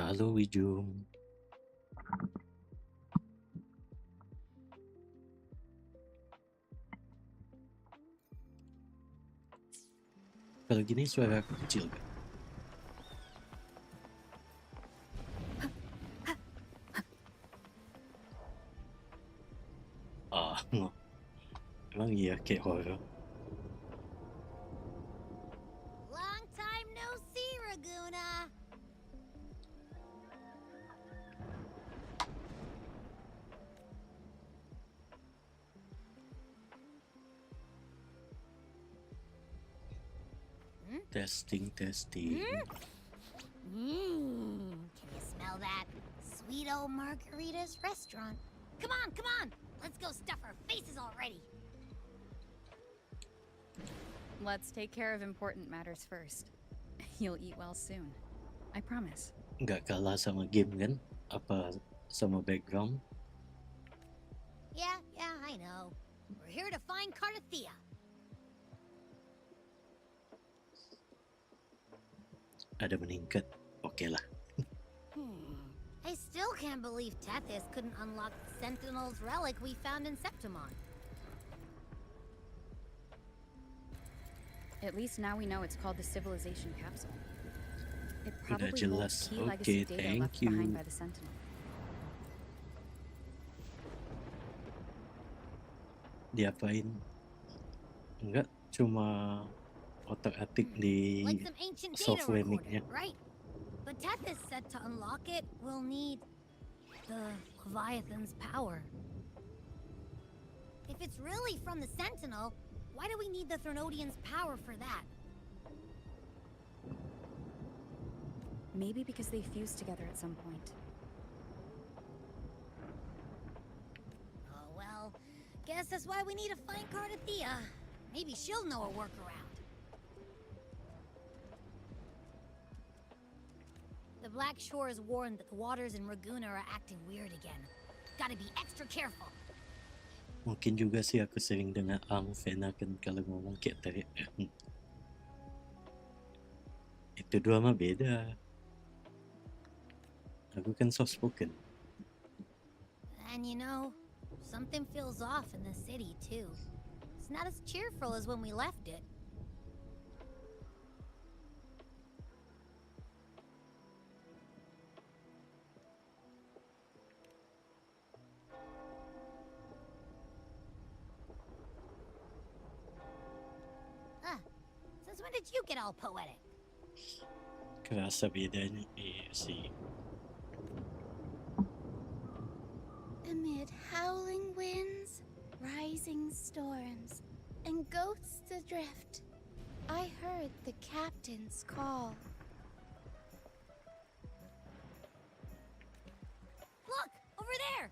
Halo Wijung. Kalau gini suara aku kecil gak? Ah, emang iya kayak horor. Long time no see, Raguna. Testing. Can you smell that? Sweet old Margarita's restaurant. Come on. Let's go stuff our faces already. Let's take care of important matters first. You'll eat well soon. I promise. Nggak kalah sama game kan? Apa sama background? Yeah, I know. We're here to find Cardathea. Ada meningkat. Oke lah. I still can't believe Tethys couldn't unlock the Sentinel's relic we found in Septimon. At least now we know it's called the Civilization Capsule. It Udah probably jelas. holds key Oke, legacy data thank left you. behind by the Sentinel. Diapain? Enggak, cuma otak-atik di Like some ancient data software recorder, nicknya. right? But Tethys said to unlock it, we'll need the Leviathan's power. If it's really from the Sentinel, why do we need the Threnodian's power for that? Maybe because they fused together at some point. Oh well, guess that's why we need to find Cardathea. Maybe she'll know a workaround. The Black Shore is warned that the waters in Raguna are acting weird again. Gotta be extra careful. Mungkin juga sih aku sering dengar Ang Fenaken kalau ngomong kayak tadi. Itu dua mah beda. Aku kan soft spoken. And you know, something feels off in the city too. It's not as cheerful as when we left it. Since when did you get all poetic? Kerasa bedanya. Iya sih. Amid howling winds, rising storms, and ghosts adrift, I heard the captain's call. Look! Over there!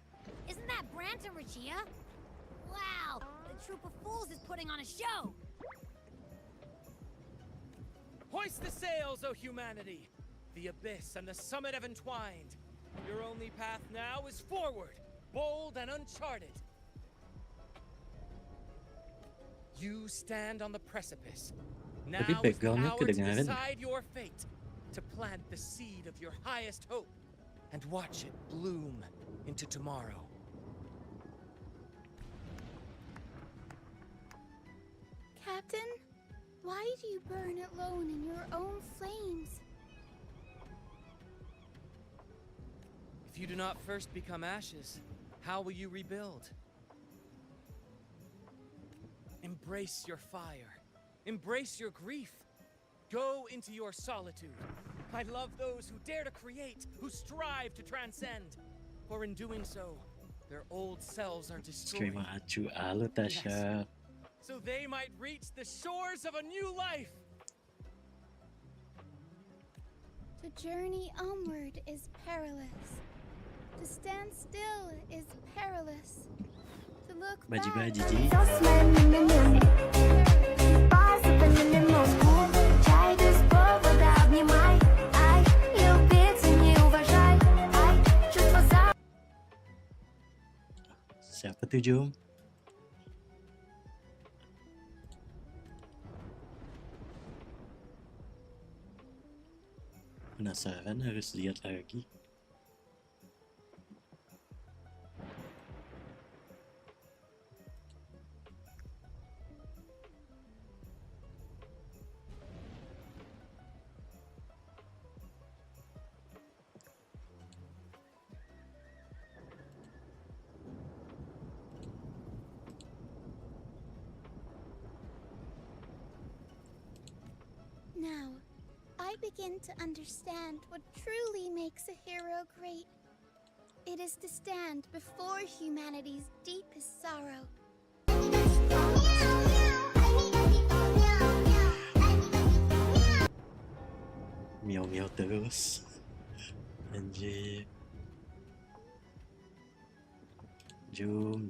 Isn't that Brant and Regia? Wow! The troop of fools is putting on a show! Hoist the sails, O humanity! The abyss and the summit have entwined. Your only path now is forward, bold and uncharted. You stand on the precipice. Now is the backgroundnya hour to kedengaran. decide your fate, to plant the seed of your highest hope, and watch it bloom into tomorrow. Captain, why do you burn alone in your own flames? If you do not first become ashes, how will you rebuild? Embrace your fire. Embrace your grief. Go into your solitude. I love those who dare to create, who strive to transcend. For in doing so, their old selves are destroyed. Terima acu alo Tasha. So they might reach the shores of a new life. To journey onward is perilous. To stand still is perilous. To look back Baji-baji, is Ji. Siapa tuh Jom? Penasaran, harus lihat lagi. Now, I begin to understand what truly makes a hero great. It is to stand before humanity's deepest sorrow. Miau-miau terus. Anjir. Jom.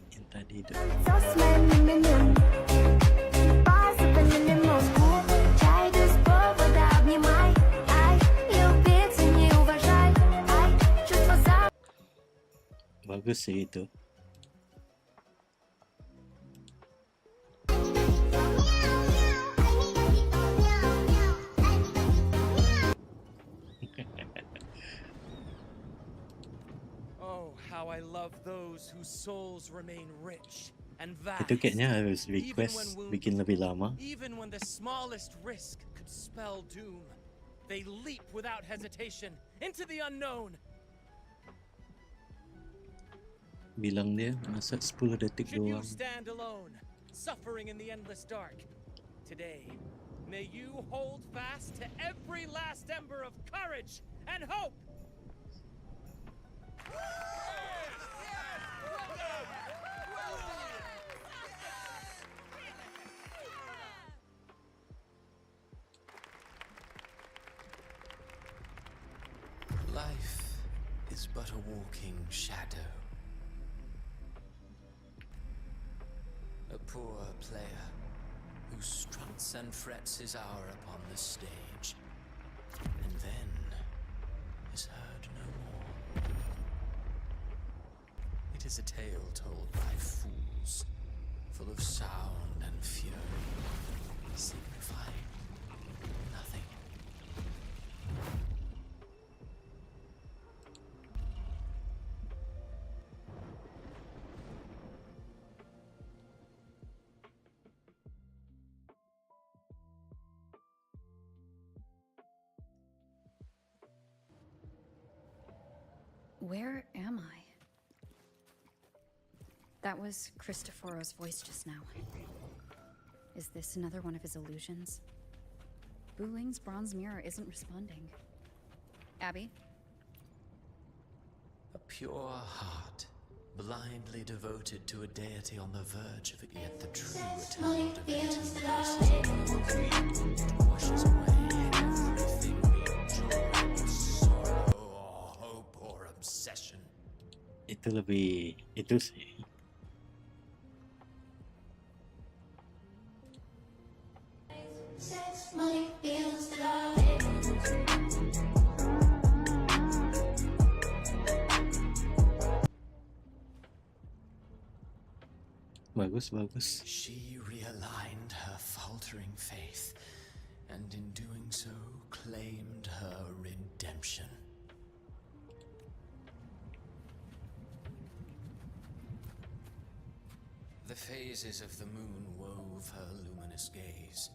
Yang tadi tu. Bagus sih itu. Oh, how I love those whose souls remain rich and vast. Itu kayaknya harus Even when request wounded, bikin lebih lama. even when the smallest risk could spell doom, they leap without hesitation into the unknown. Bilang dia masa 10 detik Should you doang. stand alone, suffering in the endless dark, today, may you hold fast to every last ember of courage and hope. Life is but a walking shadow. A poor player who struts and frets his hour upon the stage, and then is heard no more. It is a tale told by fools, full of sound and fury, signifying nothing. Where am I? That was Cristoforo's voice just now. Is this another one of his illusions? Buling's bronze mirror isn't responding. Abby? A pure heart, blindly devoted to a deity on the verge of it, yet the true eternal divinity washes away everything we enjoy, sorrow or hope or obsession. Itu lebih itu sih. Bagus. She realigned her faltering faith, and in doing so claimed her redemption. The phases of the moon wove her luminous gaze,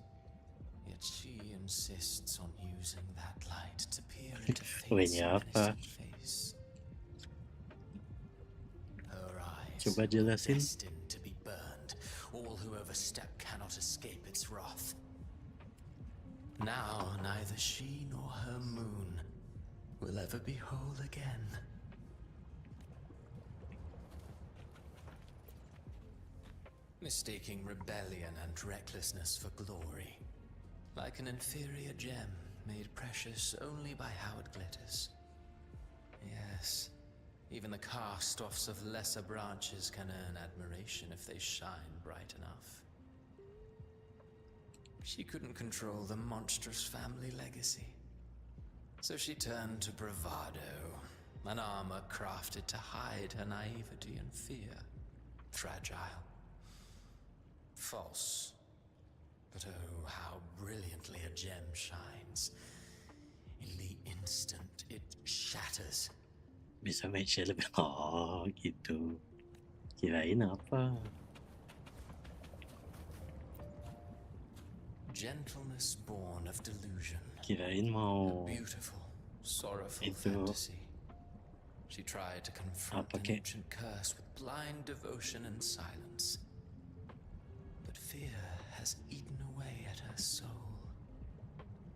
yet she insists on using that light to peer into fate's Wehnya apa? innocent face. Her eyes Coba jelasin. destined to be burned. All who overstep cannot escape its wrath. Now neither she nor her moon will ever be whole again. Mistaking rebellion and recklessness for glory, like an inferior gem made precious only by how it glitters. Yes, even the cast-offs of lesser branches can earn admiration if they shine bright enough. She couldn't control the monstrous family legacy, so she turned to bravado, an armor crafted to hide her naivety and fear. Fragile. false. But oh, how brilliantly a gem shines. In the instant it shatters. Bisa make share lebih. Oh gitu. Kirain apa? Gentleness born of delusion. Kirain A mau beautiful, sorrowful itu fantasy. She tried to confront apa an kek? ancient curse with blind devotion and silence. But fear has eaten away at her soul.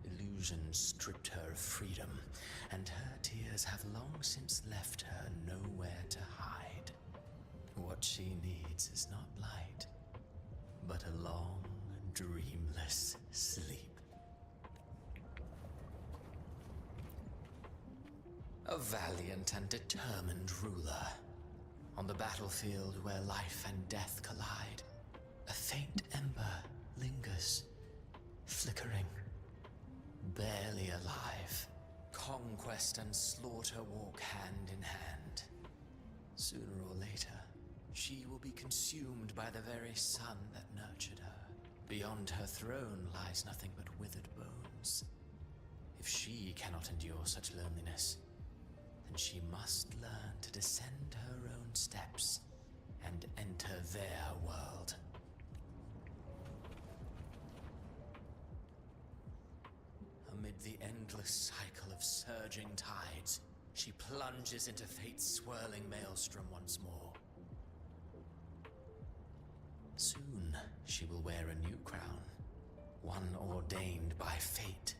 Illusion stripped her of freedom, and her tears have long since left her nowhere to hide. What she needs is not light, but a long, dreamless sleep. A valiant and determined ruler. On the battlefield where life and death collide, a faint ember lingers, flickering, barely alive. Conquest and slaughter walk hand in hand. Sooner or later, she will be consumed by the very sun that nurtured her. Beyond her throne lies nothing but withered bones. If she cannot endure such loneliness, then she must learn to descend her own steps and enter their world. Amid the endless cycle of surging tides, she plunges into fate's swirling maelstrom once more. Soon, she will wear a new crown, one ordained by fate,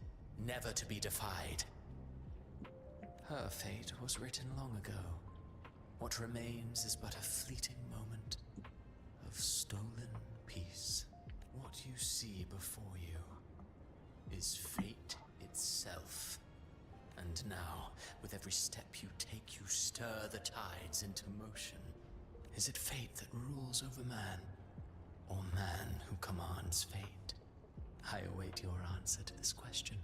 never to be defied. Her fate was written long ago. What remains is but a fleeting moment of stolen peace. What you see before you is fate itself. And now, with every step you take, you stir the tides into motion. Is it fate that rules over man, or man who commands fate? I await your answer to this question.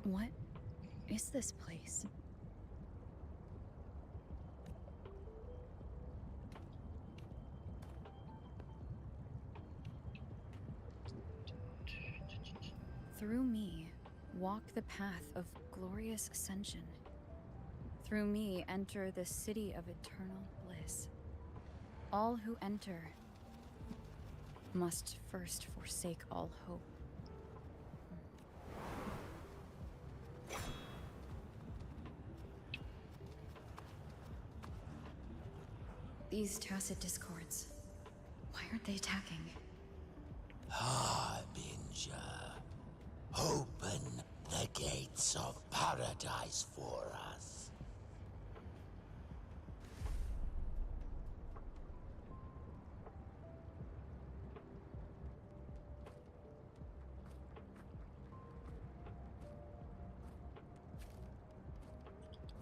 What is this place? Through me, walk the path of glorious ascension. Through me, enter the city of eternal bliss. All who enter must first forsake all hope. These tacit discords, why aren't they attacking? Harbinger, open the gates of paradise for us.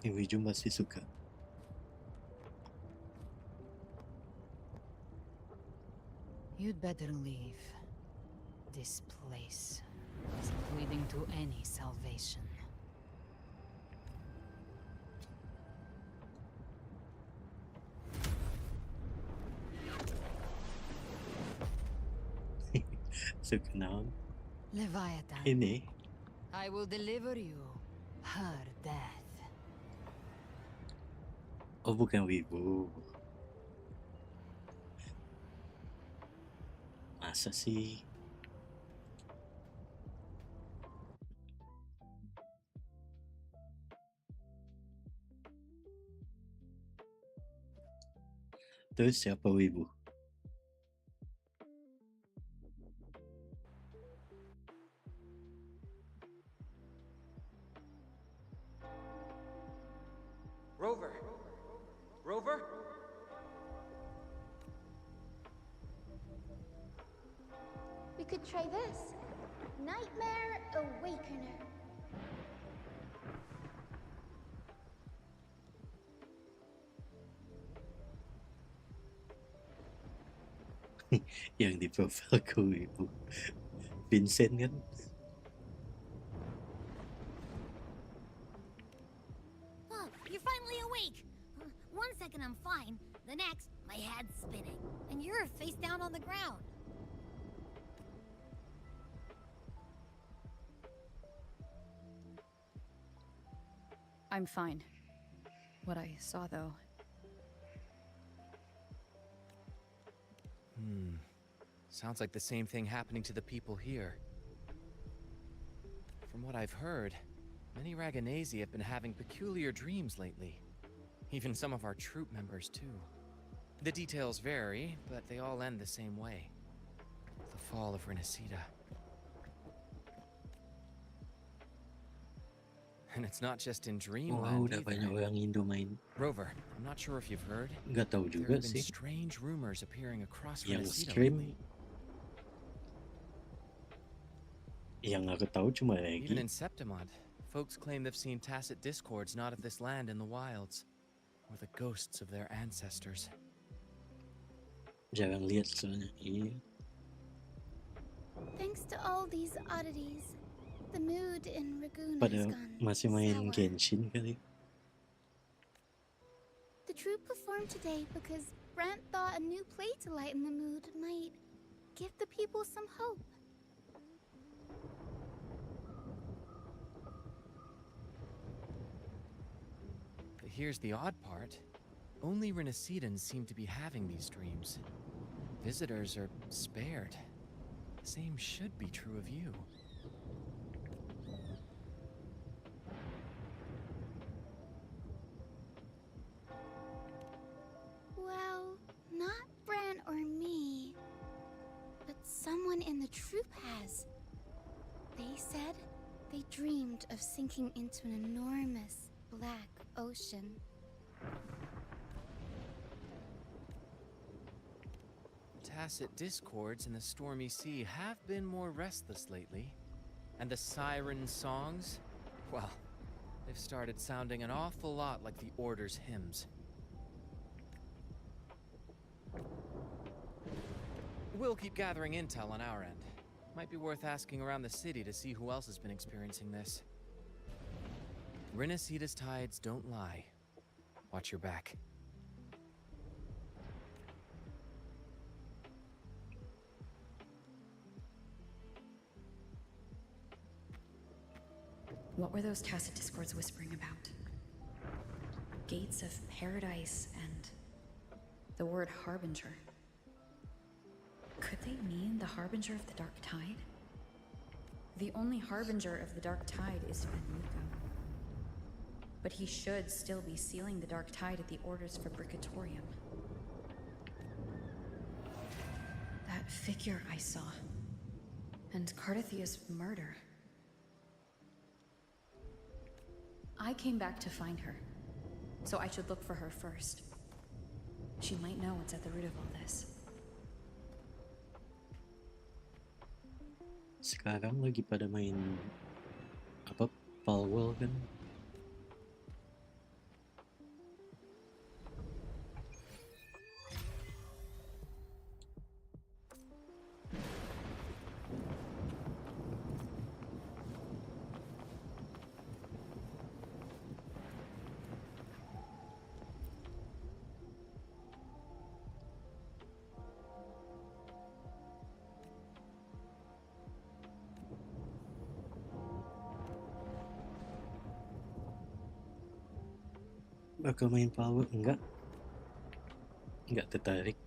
Iwiju masih suka. You'd better leave. This place isn't leading to any salvation. Suka naon? Leviathan, Ini I will deliver you her death. oh bukan wibu. Masa sih? Terus siapa wibu? Rover! Rover? We could try this. Nightmare Awakener. Yang di profile ku wibu. Vincent kan? Oh, you're finally awake. One second I'm fine. The next, my head's spinning. And you're face down on the ground. I'm fine. What I saw, though. Sounds like the same thing happening to the people here. From what I've heard, many Raganesi have been having peculiar dreams lately. Even some of our troop members, too. The details vary, but they all end the same way. The fall of Renacida. And it's not just in Oh, dreamland udah banyak either. orang Indo main. Rover, I'm not sure if you've heard. Nggak tahu There juga have been sih. strange rumors appearing across Yang Renacida stream, lately. yang aku tahu cuma Even Regi. in Septimod, folks claim they've seen tacit discords not of this land in the wilds, or the ghosts of their ancestors. Jarang lihat soalnya. Iya. Thanks to all these oddities, the mood in Ragoon has Pada gone masih main sour. Genshin kali. The troupe performed today because Brant thought a new play to lighten the mood might give the people some hope. But here's the odd part. Only Renacidans seem to be having these dreams. Visitors are spared. The same should be true of you. Well, not Bran or me, but someone in the troupe has. They said they dreamed of sinking into an enormous black ocean. Tacit discords in the stormy sea have been more restless lately. And the siren songs? Well, they've started sounding an awful lot like the Order's hymns. We'll keep gathering intel on our end. Might be worth asking around the city to see who else has been experiencing this. Renacida's tides don't lie. Watch your back. What were those tacit discords whispering about? Gates of paradise and the word harbinger. Could they mean the harbinger of the dark tide? The only harbinger of the dark tide is Venuka. But he should still be sealing the dark tide at the orders for Bricatorium. That figure I saw. And Cardathia's murder. I came back to find her, so I should look for her first. She might know what's at the root of all this. Sekarang lagi pada main apa Palwell kan? Bakal main Palwell enggak tertarik.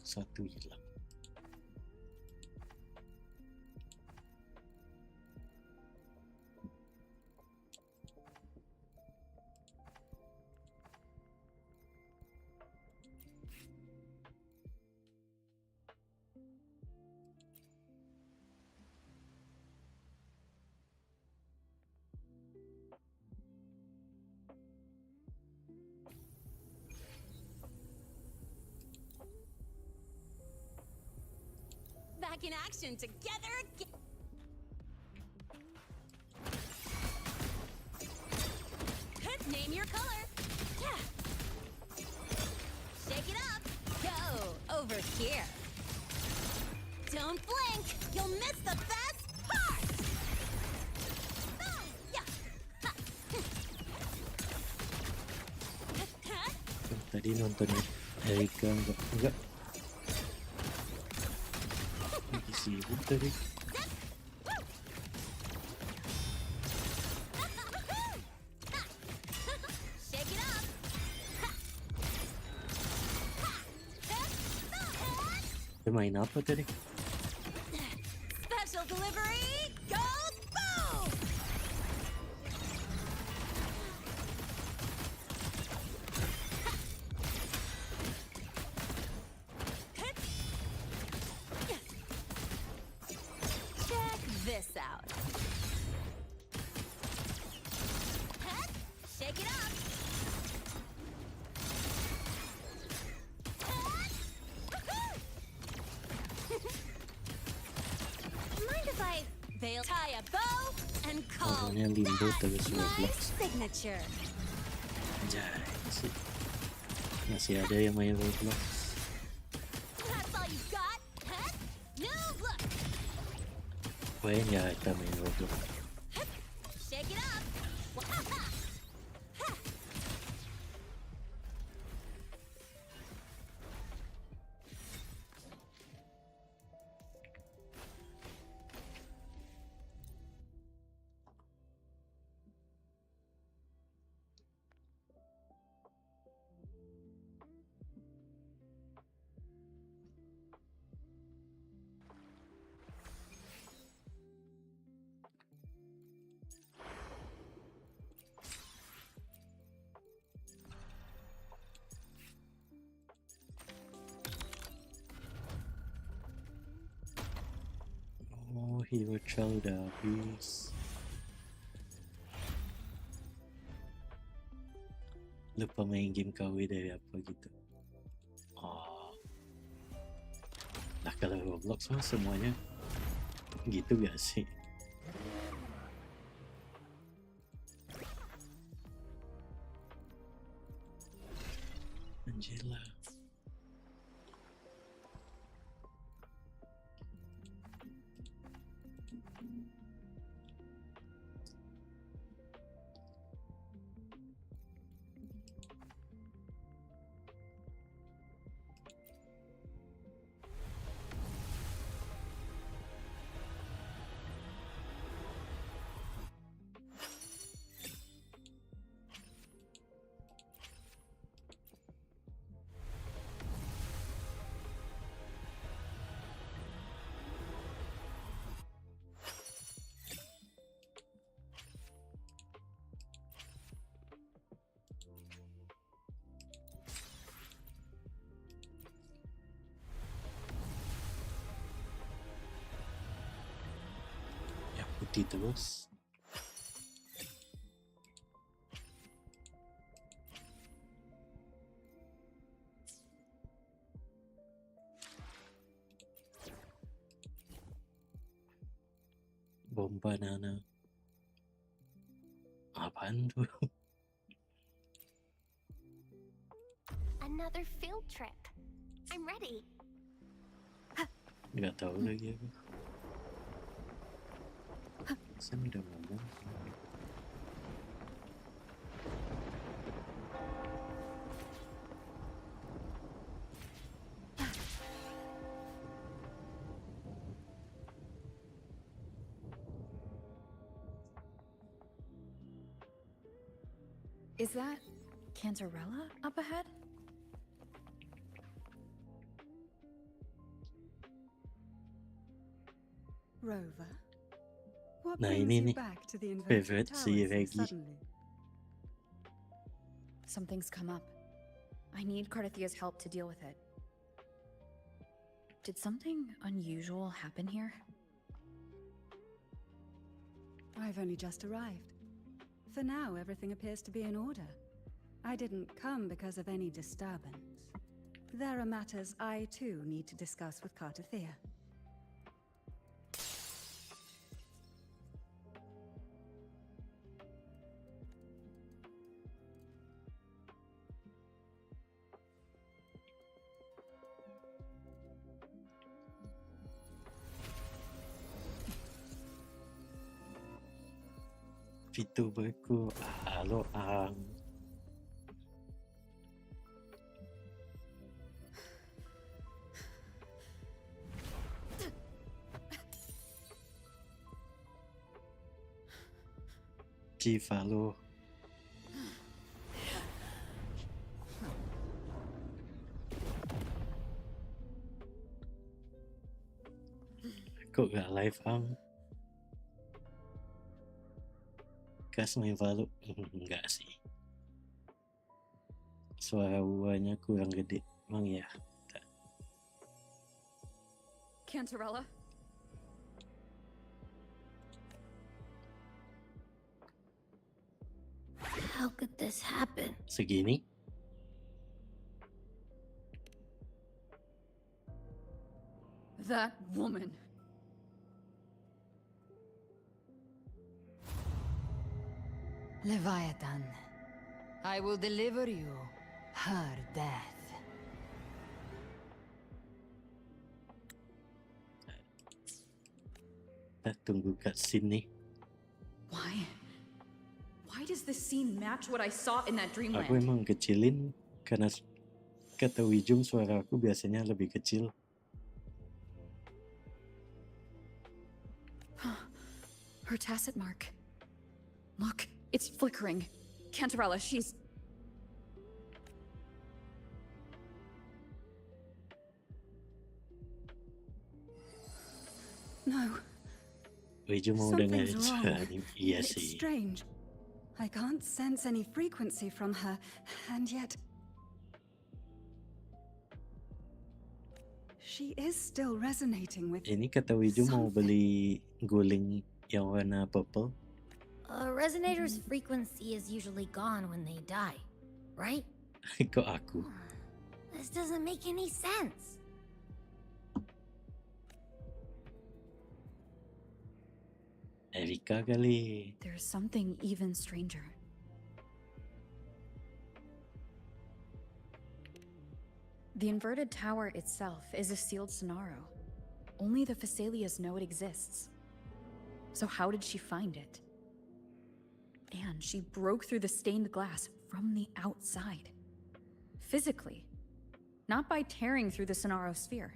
satu hilang. Back in action together again. Name your color. Yeah. Shake it up. Go over here. Don't blink. You'll miss the best part. Yeah. Tadi nonton Erika enggak lagi sibuk tadi. Shake it up. Dia main apa tadi? Special delivery goes boom. Check this out. Shake it up. Mind if I tie a bow and call Awalnya limbo terus my Roblox. signature? Anjay, masih ada yang main Roblox. That's all you got? New look. Main ya kita main Roblox. Shake it up. Oh, hero child udah habis. Lupa main game KW dari apa gitu. Oh. Nah kalau Roblox mah semuanya gitu gak sih? Angela. Putih terus. Bom banana. Apaan tuh? Another field trip. I'm ready. Nggak tahu lagi aku. Sam udah ngomong. Is that Cantarella up ahead? Rover? What Nah, brings ini you nih back to the inverted favorite tower si so Reggie. suddenly? Something's come up. I need Cardathia's help to deal with it. Did something unusual happen here? I've only just arrived. For now, everything appears to be in order. I didn't come because of any disturbance. There are matters I too need to discuss with Cardathia. VTuberku, halo Ang. Chief, halo. Kok gak live Ang? Kas main Valo? Enggak sih. Suara WUWA-nya kurang gede. Emang ya? Cantarella? How could this happen? Segini? That woman. Leviathan, I will deliver you her death. Kita tunggu cutscene nih. Why? Why does this scene match what I saw in that Aku dreamland? emang kecilin karena kata Wijung suara aku biasanya lebih kecil. Her tacit mark. Look, it's flickering. Cantarella, she's... No, Wijung mau dengerin something's suara wrong. ini. Iya It's sih. strange. I can't sense any frequency from her, and yet... She is still resonating with... Ini kata Wijung mau Something. beli guling yang warna purple. A resonator's frequency is usually gone when they die, right? Kok aku? This doesn't make any sense. Erika kali. There's something even stranger. The inverted tower itself is a sealed sonaro. Only the Phasalias know it exists. So how did she find it? And she broke through the stained glass from the outside. Physically. Not by tearing through the sonaro sphere.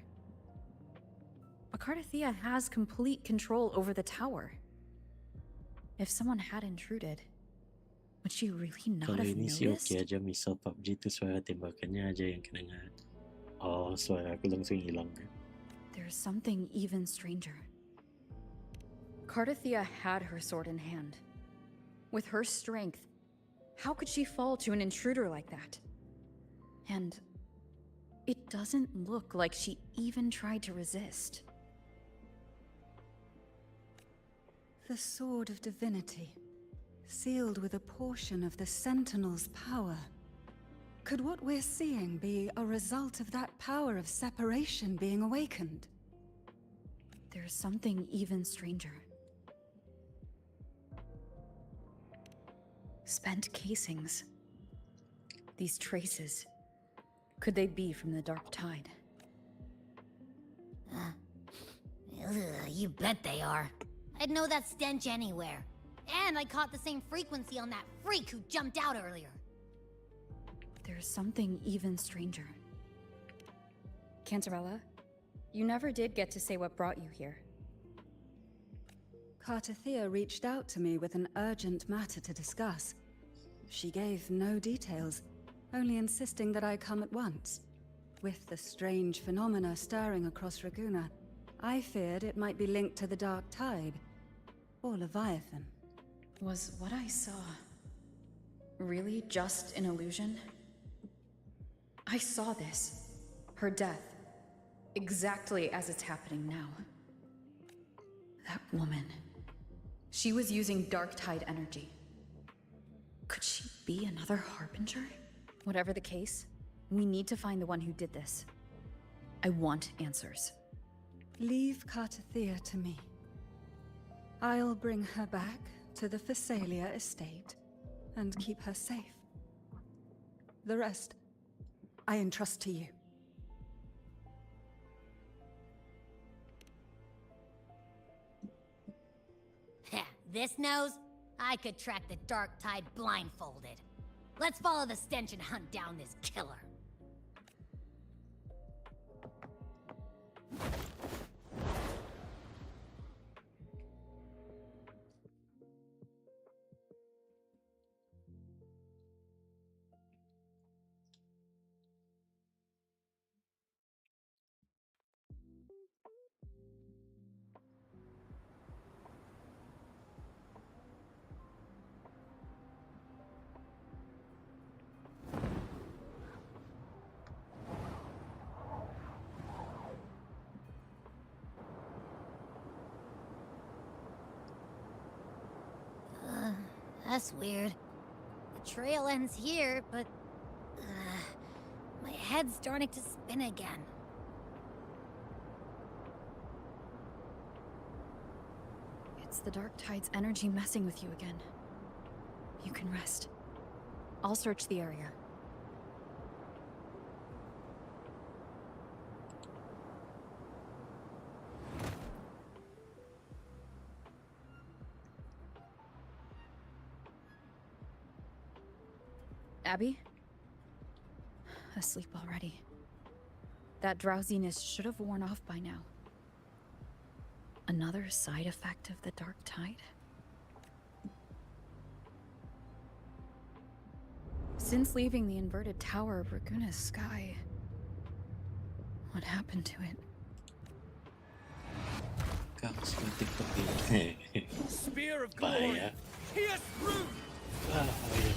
Cardathia has complete control over the tower. If someone had intruded, would she really not Kalau have ini sih noticed? oke aja, misal PUBG itu suara tembakannya aja yang kedengaran. Oh, suara aku langsung hilang. There's something even stranger. Cardathia had her sword in hand. With her strength, how could she fall to an intruder like that? And it doesn't look like she even tried to resist. The Sword of Divinity, sealed with a portion of the Sentinel's power. Could what we're seeing be a result of that power of separation being awakened? There's something even stranger. Spent casings. These traces. Could they be from the Dark Tide? Ugh, you bet they are. I'd know that stench anywhere. And I caught the same frequency on that freak who jumped out earlier. There's something even stranger. Cantarella, you never did get to say what brought you here. Cardathia reached out to me with an urgent matter to discuss. She gave no details, only insisting that I come at once. With the strange phenomena stirring across Raguna, I feared it might be linked to the Dark Tide, or Leviathan. Was what I saw really just an illusion? I saw this, her death, exactly as it's happening now. That woman, she was using Dark Tide energy. Could she be another Harbinger? Whatever the case, we need to find the one who did this. I want answers. Leave Cartathea to me. I'll bring her back to the Phasalia estate and keep her safe. The rest, I entrust to you. This nose? I could track the Dark Tide blindfolded. Let's follow the stench and hunt down this killer. That's weird. The trail ends here, but... my head's starting to spin again. It's the Dark Tide's energy messing with you again. You can rest. I'll search the area. Abby? Asleep already. That drowsiness should have worn off by now. Another side effect of the Dark Tide? Since leaving the inverted tower of Raguna's sky, what happened to it? Kaos ng TikTok yun. Spear of glory! Bahaya. Pierce through! Bahaya.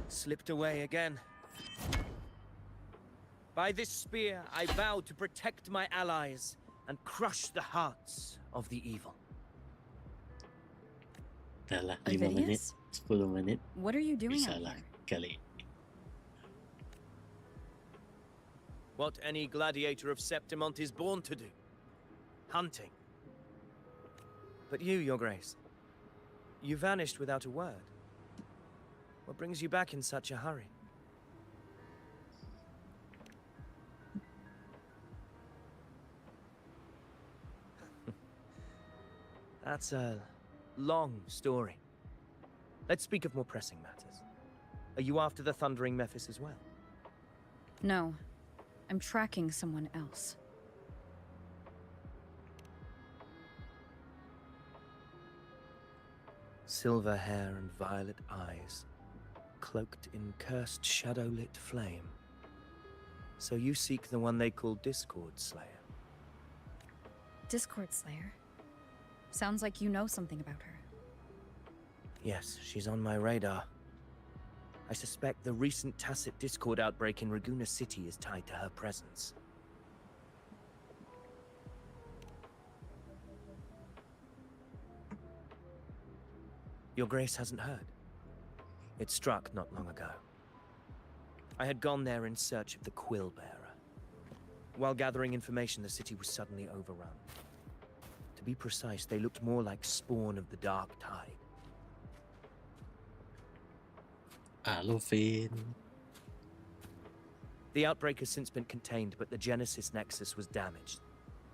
Slipped away again. By this spear, I vow to protect my allies and crush the hearts of the evil. Dahlah, 5 menit, Avidius? 10 menit, What are you doing bisa out lah here? kali. What any gladiator of Septimont is born to do. Hunting. But you, Your Grace, you vanished without a word. What brings you back in such a hurry? That's a long story. Let's speak of more pressing matters. Are you after the Thundering Mephis as well? No. I'm tracking someone else. Silver hair and violet eyes, cloaked in cursed shadow-lit flame. So you seek the one they call Discord Slayer. Discord Slayer? Sounds like you know something about her. Yes, she's on my radar. I suspect the recent tacit Discord outbreak in Raguna City is tied to her presence. Your Grace hasn't heard. It struck not long ago. I had gone there in search of the Quill Bearer. While gathering information, the city was suddenly overrun. To be precise, they looked more like spawn of the Dark Tide. Halo, Finn. The outbreak has since been contained, but the Genesis Nexus was damaged.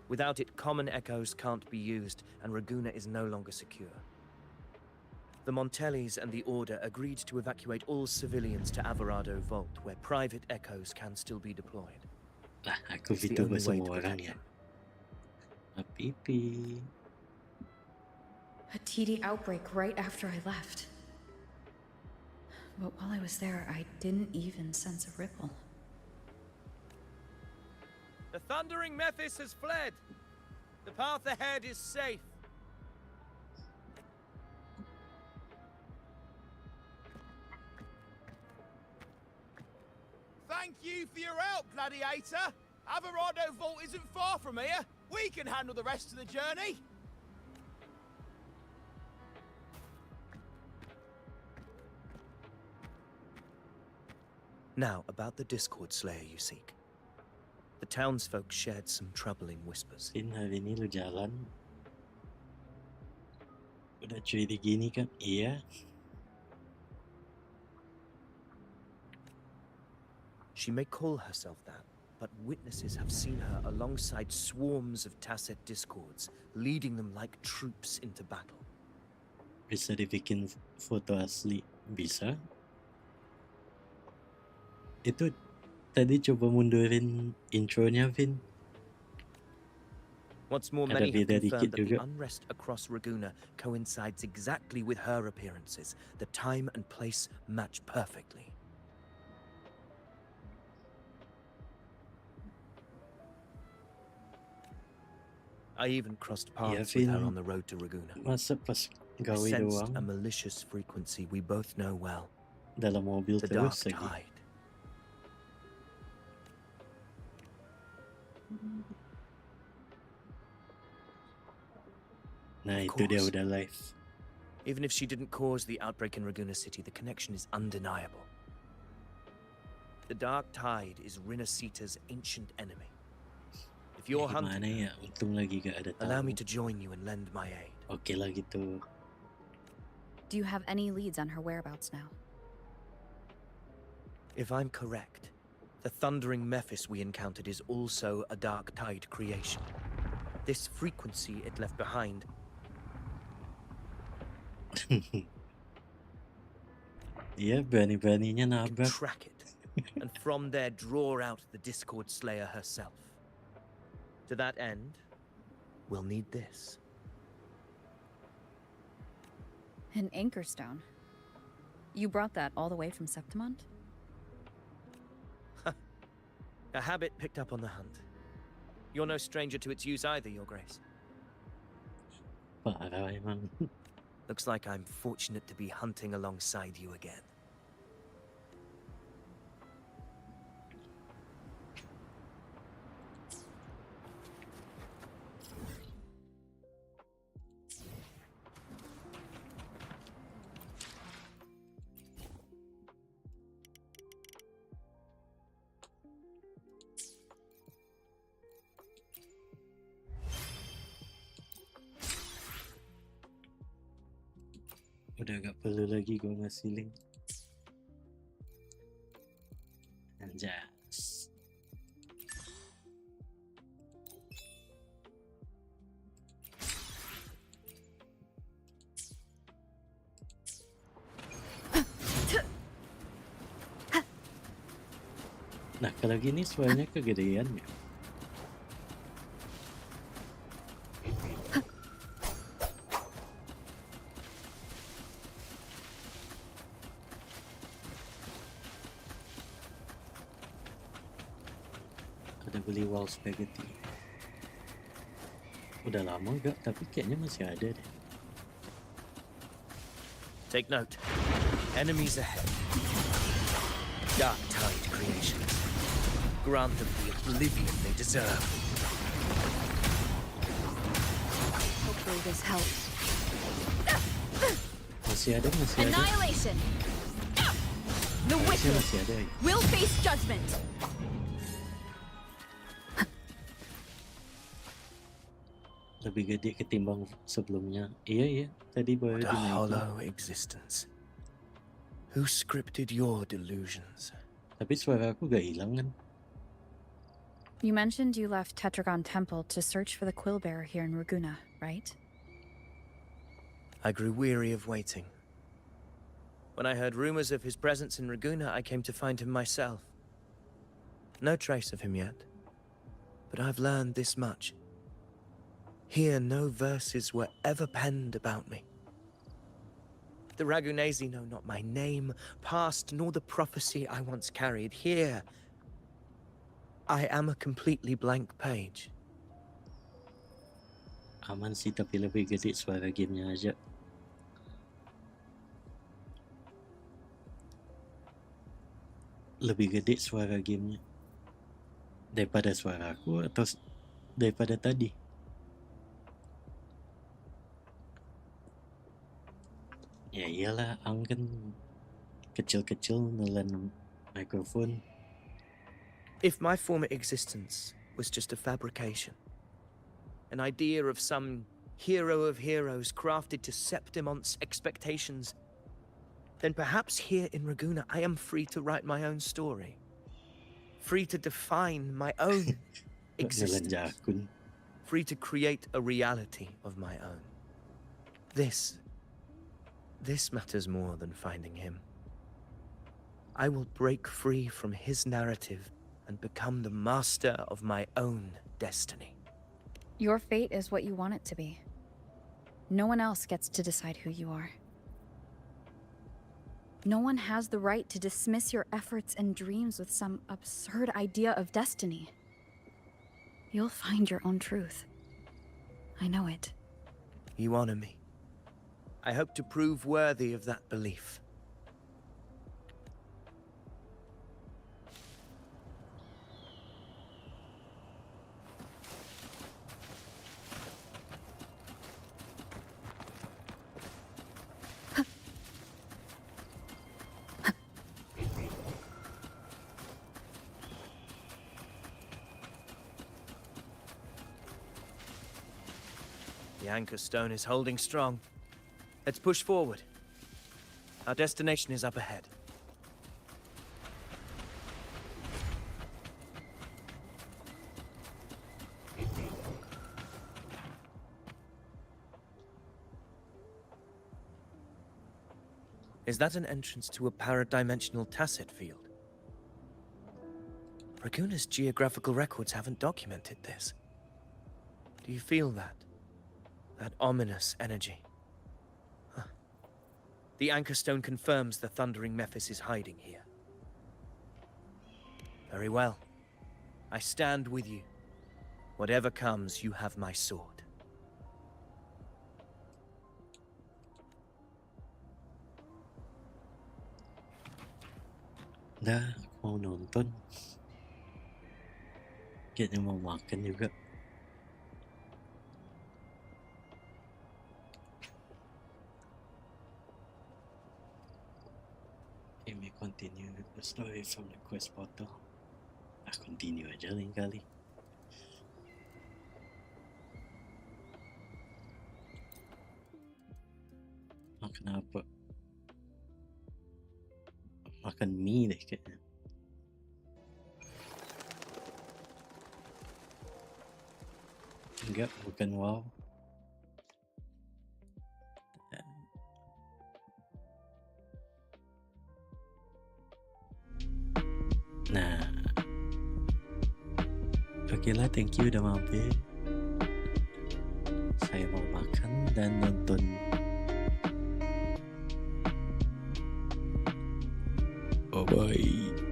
Without it, common echoes can't be used, and Raguna is no longer secure. The Montellis and the Order agreed to evacuate all civilians to Averado Vault, where private echoes can still be deployed. Lah, aku It's the VTuber only way to semua orang protect ya. them. Pipi. A TD outbreak right after I left. But while I was there, I didn't even sense a ripple. thundering Mephis has fled. The path ahead is safe. Thank you for your help, Gladiator. Averado Vault isn't far from here. We can handle the rest of the journey. Now, about the Discord Slayer you seek. The townsfolk shared some troubling whispers. Fin, hari ini lu jalan. Udah cuy digini kan? Iya. She may call herself that, but witnesses have seen her alongside swarms of Tacet Discords, leading them like troops into battle. Bisa dibikin foto asli? Bisa. Itu tadi coba mundurin intronya, Vin. What's more, Ada many have beda confirmed dikit that the juga. unrest across Raguna coincides exactly with her appearances. The time and place match perfectly. I even crossed paths with her Vin. on the road to Raguna. Masa pas I gawe sensed a doang malicious frequency we both know well. dalam mobil The Dark terus lagi. Tide. Nah, Of itu dia course. udah live. Even if she didn't cause the outbreak in Raguna City, the connection is undeniable. The Dark Tide is Rinasita's ancient enemy. If you're Gimana hunting, ya? Untung lagi gak ada allow tamu. me to join you and lend my aid. Oke lah gitu. Do you have any leads on her whereabouts now? If I'm correct, the thundering Mephis we encountered is also a Dark Tide creation. This frequency it left behind Iya, berani-beraninya can nabrak. track it, and from there draw out the Discord Slayer herself. To that end, we'll need this. An anchor stone. You brought that all the way from Septimont? A habit picked up on the hunt. You're no stranger to its use either, Your Grace. Parah emang. Looks like I'm fortunate to be hunting alongside you again. Udah gak perlu lagi gue ngasih link. Anjas. Nah, kalau gini suaranya kegedean ya. Ada beli wall spaghetti. Udah lama gak, tapi kayaknya masih ada deh. Take note. Enemies ahead. Dark Tide creations. Grant them the oblivion they deserve. Hopefully this helps. Masih ada. Annihilation! The Harusnya wicked masih ada ya. will face judgment! Lebih gede ketimbang sebelumnya. Iya, tadi baru What a dinaikin. hollow existence. Who scripted your delusions? Tapi suara aku gak hilang kan? You mentioned you left Tetragon Temple to search for the Quill Bearer here in Raguna, right? I grew weary of waiting. When I heard rumors of his presence in Raguna, I came to find him myself. No trace of him yet, but I've learned this much. Here, no verses were ever penned about me. The Ragunesi know not my name, past, nor the prophecy I once carried. Here, I am a completely blank page. Aman sih, tapi lebih gede suara gamenya aja. Lebih gede suara gamenya daripada suara aku atau daripada tadi. Ya iyalah, Ang kan kecil-kecil nelen mikrofon. If my former existence was just a fabrication, an idea of some hero of heroes crafted to Septimont's expectations, then perhaps here in Raguna I am free to write my own story. Free to define my own existence. Jakun. Free to create a reality of my own. This matters more than finding him. I will break free from his narrative and become the master of my own destiny. Your fate is what you want it to be. No one else gets to decide who you are. No one has the right to dismiss your efforts and dreams with some absurd idea of destiny. You'll find your own truth. I know it. You honor me. I hope to prove worthy of that belief. The anchor stone is holding strong. Let's push forward. Our destination is up ahead. Is that an entrance to a paradimensional tacit field? Raguna's geographical records haven't documented this. Do you feel that? That ominous energy? Huh. The anchor stone confirms the thundering Mephis is hiding here. Very well. I stand with you. Whatever comes, you have my sword. Dah, aku mau nonton. Kayaknya mau makan juga. Okay, may continue the story from the quest portal. Continue aja lain kali. Makan apa? Makan mie deh kayaknya. Enggak, bukan wow. Nah, oke lah, thank you udah mampir. Saya mau makan dan nonton. Bye bye.